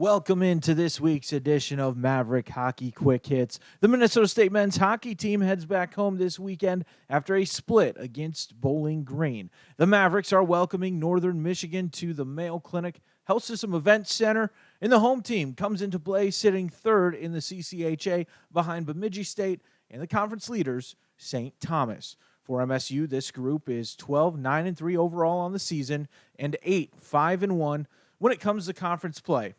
Welcome into this week's edition of Maverick Hockey Quick Hits. The Minnesota State men's hockey team heads back home this weekend after a split against Bowling Green. The Mavericks are welcoming Northern Michigan to the Mayo Clinic Health System Events Center, and the home team comes into play sitting third in the CCHA behind Bemidji State and the conference leaders, St. Thomas. For MSU, this group is 12-9-3 overall on the season and 8-5-1 when it comes to conference play.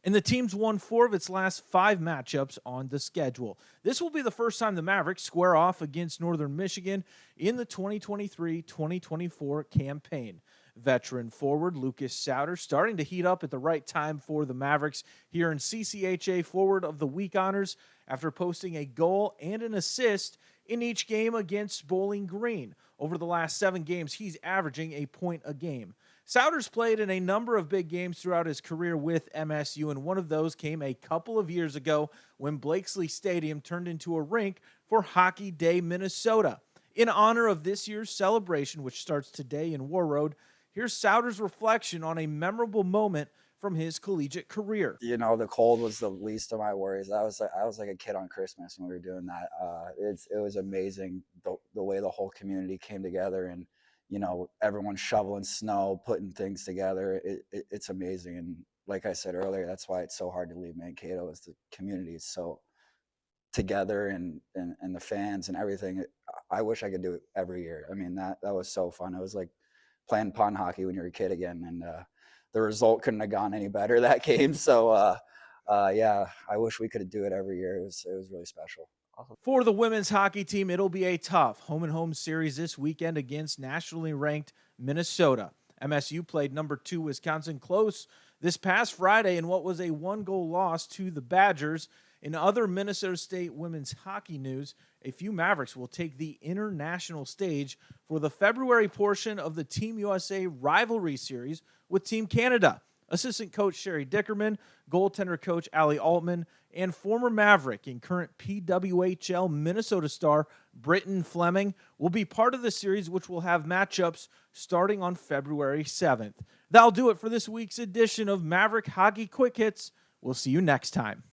And the team's won 4 of its last 5 matchups on the schedule. This will be the first time the Mavericks square off against Northern Michigan in the 2023-2024 campaign. Veteran forward Lucas Sauter starting to heat up at the right time for the Mavericks here in CCHA Forward of the Week honors after posting a goal and an assist in each game against Bowling Green. Over the last 7 games, he's averaging a point a game. Sauter's played in a number of big games throughout his career with MSU, and one of those came a couple of years ago when Blakesley Stadium turned into a rink for Hockey Day Minnesota. In honor of this year's celebration, which starts today in War Road, here's Sauter's reflection on a memorable moment from his collegiate career. You know, the cold was the least of my worries. I was like a kid on Christmas when we were doing that. It was amazing the way the whole community came together, and you know, everyone shoveling snow, putting things together. It's amazing. And like I said earlier, that's why it's so hard to leave Mankato, is the community is so together, and the fans and everything. I wish I could do it every year. I mean, that was so fun. It was like playing pond hockey when you're a kid again. And the result couldn't have gone any better that game. So yeah, I wish we could do it every year. It was really special. For the women's hockey team, it'll be a tough home-and-home series this weekend against nationally ranked Minnesota. MSU played number 2 Wisconsin close this past Friday in what was a 1-goal loss to the Badgers. In other Minnesota State women's hockey news, a few Mavericks will take the international stage for the February portion of the Team USA rivalry series with Team Canada. Assistant coach Sherry Dickerman, goaltender coach Allie Altman, and former Maverick and current PWHL Minnesota star Britton Fleming will be part of the series, which will have matchups starting on February 7th. That'll do it for this week's edition of Maverick Hockey Quick Hits. We'll see you next time.